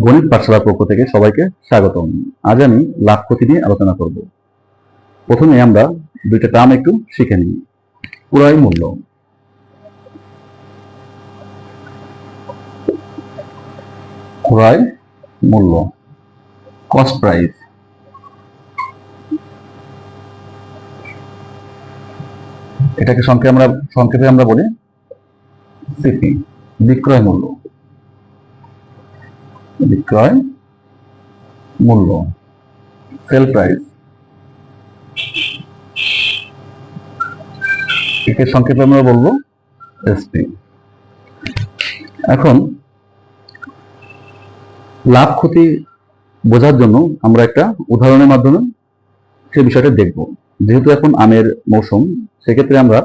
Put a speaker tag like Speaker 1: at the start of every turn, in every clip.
Speaker 1: গণিত পাঠশালার পক্ষ থেকে সবাইকে স্বাগতম। আজ আমি লাভ ক্ষতি নিয়ে আলোচনা করব। প্রথমে আমরা দুইটা টার্ম একটু শিখে নিই। ক্রয় মূল্য, ক্রয় মূল্য, কস্ট প্রাইস। এটাকে সংক্ষেপে আমরা বলি সিপি, বিক্রয় মূল্য। বিক্রয় মূল্য, সেল প্রাইস। একে সংক্ষেপে আমরা বলবো এসপি। এখন লাভ ক্ষতি বোঝার জন্য আমরা একটা উদাহরণের মাধ্যমে সে বিষয়টা দেখব। যেহেতু এখন আমের মৌসুম, সেক্ষেত্রে আমরা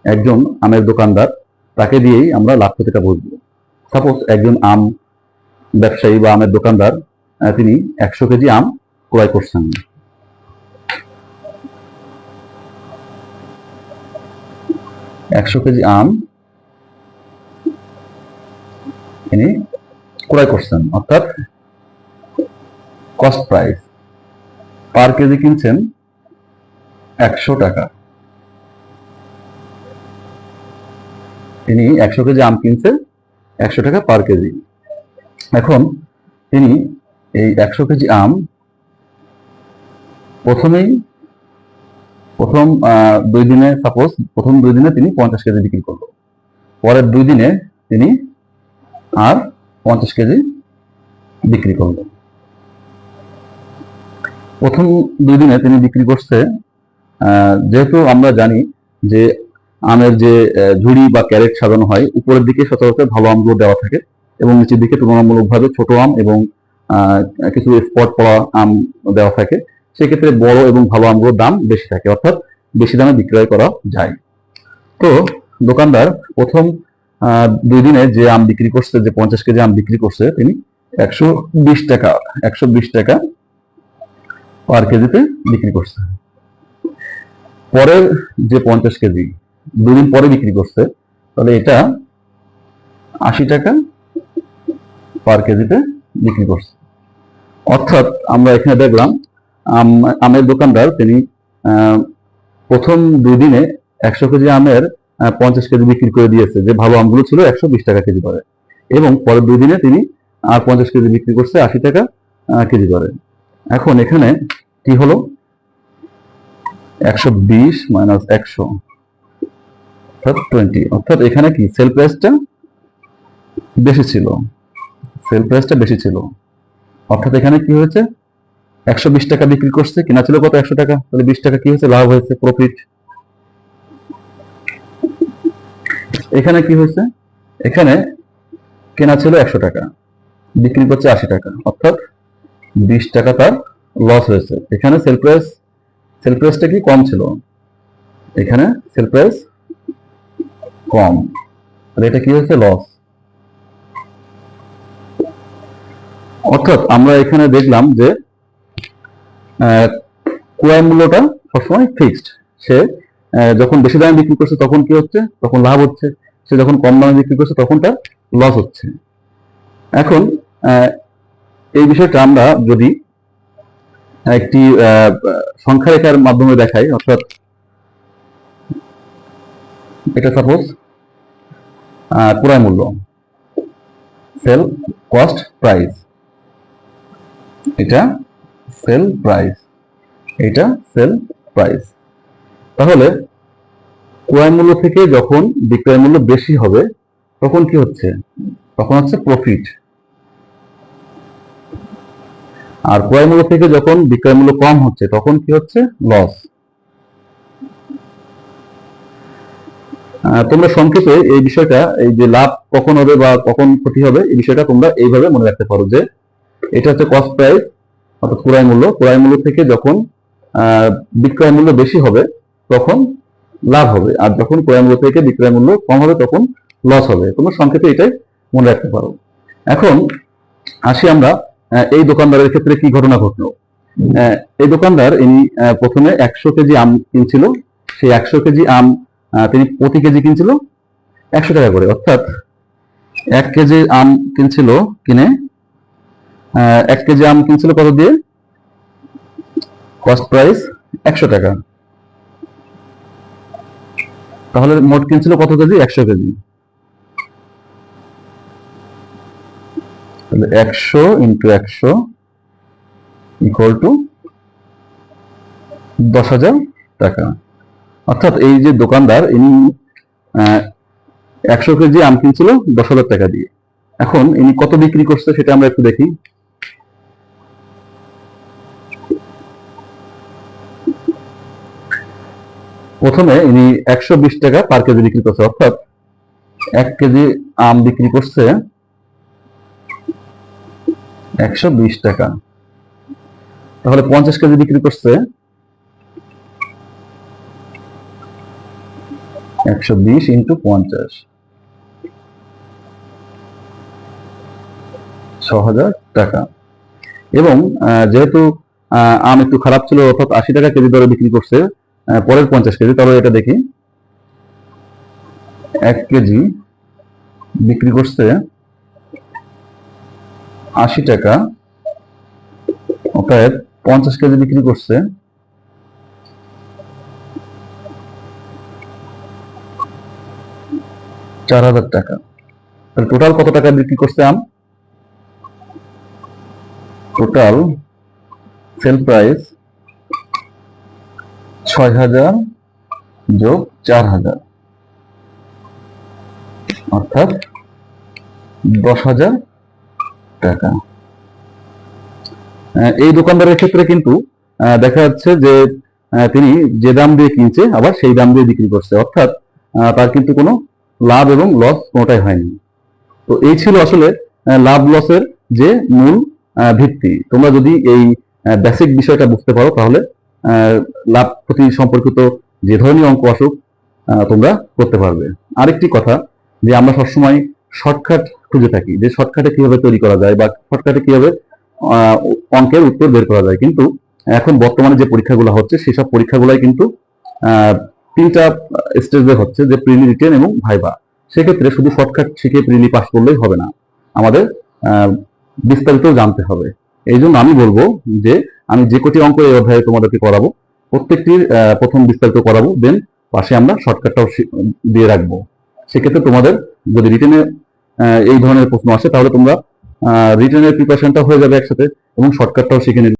Speaker 1: একজন আমের দোকানদার, তাকে দিয়েই আমরা লাভ ক্ষতিটা বুঝবো। সাপোজ একজন আম ব্যবসায়ী বা আমের দোকানদার, তিনি 100 কেজি আম ক্রয় করছেন। একশো কেজি আম তিনি ক্রয় করছেন, অর্থাৎ কস্ট প্রাইস পার কেজি কিনছেন 100 টাকা। তিনি 100 কেজি আম কিনছে 100 টাকা পার কেজি। এখন তিনি এই 100 কেজি আম প্রথম 2 দিনে, সাপোজ প্রথম 2 দিনে তিনি 50 কেজি বিক্রি করলো। পরের 2 দিনে তিনি আর 50 কেজি বিক্রি করলো। প্রথম 2 দিনে তিনি বিক্রি করছে, যেহেতু আমরা জানি যে আমের যে ঝুড়ি বা ক্যারেট সাজানো হয়, উপরের দিকে সচরাচর ভালো আমগুলো দেওয়া থাকে এবং নিচের দিকে তুলনামূলকভাবে ছোট আম এবং কিছু স্পট পড়া আম দেওয়া থাকে। সেক্ষেত্রে বড় এবং ভালো আমগুলোর দাম বেশি থাকে, অর্থাৎ বেশি দামে বিক্রয় করা যায়। তো দোকানদার প্রথম 2 দিনে যে আম বিক্রি করছে, যে 50 কেজি আম বিক্রি করছে, তিনি 120 টাকা পার কেজিতে বিক্রি করছে। পরের যে 50 কেজি 2 দিন পরে বিক্রি করছে, তাহলে এটা 80 টাকা পার কেজিতে বিক্রি করছে। অর্থাৎ আমরা এখানে দেখলাম আমের দোকানদার তিনি প্রথম 2 দিনে 100 কেজি আমের 50 কেজি বিক্রি করে দিয়েছে, যে ভালো আমগুলো ছিল 120 টাকা কেজি দরে, এবং পরের 2 দিনে তিনি আর 50 কেজি বিক্রি করছে 80 টাকা কেজি দরে। এখন এখানে কি হলো, 120 মাইনাস 100 অর্থাৎ 20, অর্থাৎ এখানে কি সেল প্রাইসটা বেশি ছিল। অর্থাৎ এখানে কি হয়েছে, 120 টাকা বিক্রি করছে, কিনা ছিল কত 100 টাকা, তাহলে 20 টাকা কি হয়েছে, লাভ হয়েছে, প্রফিট। এখানে কি হয়েছে, এখানে কেনা ছিল 100 টাকা, বিক্রি করছে 80 টাকা, অর্থাৎ 20 টাকা তার লস হয়েছে। এখানে সেল প্রাইসটা কি কম ছিল, এখানে সেল প্রাইস কম, তাহলে এটা কি হয়েছে, লস। অর্থাৎ আমরা এখানে দেখলাম যে ক্রয় মূল্যটা সবসময় ফিক্সড। সে যখন বেশি দামে বিক্রি করছে তখন কি হচ্ছে, তখন লাভ হচ্ছে। সে যখন কম দামে বিক্রি করছে তখন তার লস হচ্ছে। এখন এই বিষয়টা আমরা যদি একটি সংখ্যা রেখার মাধ্যমে দেখাই, অর্থাৎ এটা সাপোজ ক্রয় মূল্য, সেল কস্ট প্রাইস, এটা সেল প্রাইস, এটা সেল প্রাইস। তাহলে ক্রয় মূল্য থেকে যখন বিক্রয় মূল্য বেশি হবে তখন কি হচ্ছে, তখন হচ্ছে প্রফিট। আর ক্রয় মূল্য থেকে যখন বিক্রয় মূল্য কম হচ্ছে তখন কি হচ্ছে, লস। তোমরা সংক্ষেপে এই বিষয়টা, এই যে লাভ কখন হবে বা কখন ক্ষতি হবে, এই বিষয়টা তোমরা এইভাবে মনে রাখতে পারো যে এটা হচ্ছে কস্ট প্রাইস, অর্থাৎ ক্রয় মূল্য থেকে যখন বিক্রয় মূল্য বেশি হবে তখন লাভ হবে, আর যখন ক্রয় মূল্য থেকে বিক্রয় মূল্য কম হবে তখন লস হবে। তোমরা সংক্ষেপে এটাই মনে রাখতে পারো। এখন আসি আমরা এই দোকানদারের ক্ষেত্রে কি ঘটনা ঘটলো। এই দোকানদার ইনি প্রথমে 100 কেজি আম কিনছিল। সেই 100 কেজি আম তিনি প্রতি কেজি কিনছিল 100 টাকা করে, অর্থাৎ 1 কেজি আম কিনে 1 কেজি আম কিনছিল কত দিয়ে? কস্ট প্রাইস 100 টাকা। তাহলে মোট কিনছিল কত কেজি? 100 কেজি। তাহলে 100 ইন্টু 100 ইকুয়াল টু 10,000 টাকা। অর্থাৎ এই যে দোকানদার ইনি 100 কেজি আম কিনছিল 10,000 টাকা দিয়ে। এখন ইনি কত বিক্রি করছে সেটা আমরা একটু দেখি। প্রথমে ইনি 120 টাকা পার কেজি বিক্রি করছে, অর্থাৎ 1 কেজি আম বিক্রি করছে 120 টাকা। তাহলে 50 কেজি বিক্রি করছে 120 ইন্টু 50, 6,000 টাকা। এবং যেহেতু আম একটু খারাপ ছিল, অর্থাৎ 80 টাকা কেজি দরে বিক্রি করছে পরের 50 কেজি। তাহলে এটা দেখি, 1 কেজি বিক্রি করছে 80 টাকা, অর্থাৎ 50 কেজি বিক্রি করছে 4,000 টাকা। তাহলে টোটাল কত টাকা বিক্রি করছে আম? টোটাল সেল প্রাইস 6,000 যোগ 4,000, অর্থাৎ 10,000 টাকা। এই দোকানদারের ক্ষেত্রে কিন্তু দেখা যাচ্ছে যে তিনি যে দাম দিয়ে কিনছে আবার সেই দাম দিয়ে বিক্রি করছে, অর্থাৎ তার কিন্তু কোনো লাভ এবং লস কোনোটাই হয়নি। তো এই ছিল আসলে লাভ লসের যে মূল ভিত্তি। তোমরা যদি এই বেসিক বিষয়টা বুঝতে পারো তাহলে লাভ ক্ষতি সম্পর্কিত যে ধরনের অঙ্ক আসুক তোমরা করতে পারবে। আরেকটি কথা, যে আমরা সবসময় শর্টকাট খুঁজে থাকি, যে শর্টকাটে কিভাবে তৈরি করা যায় বা শর্টকাটে কিভাবে অঙ্কের উত্তর বের করা যায়। কিন্তু এখন বর্তমানে যে পরীক্ষাগুলো হচ্ছে সেসব পরীক্ষাগুলাই কিন্তু 3টা স্টেজে হচ্ছে, যে প্রিলি, রিটেন এবং ভাইভা। সেক্ষেত্রে শুধু শর্টকাট শিখে প্রিলি পাস করলেই হবে না, আমাদের বিস্তারিত জানতে হবে। এই জন্য আমি বলবো যে আমি যে কটি অঙ্ক এই অধ্যায়ে তোমাদেরকে করাবো প্রত্যেকটির প্রথম বিস্তারিত করাবো, দেন পাশে আমরা শর্টকাটটাও দিয়ে রাখবো। সেক্ষেত্রে তোমাদের যদি রিটেনে এই ধরনের প্রশ্ন আসে তাহলে তোমরা রিটেনের প্রিপারেশনটা হয়ে যাবে একসাথে এবং শর্টকাটটাও শিখে নেবে।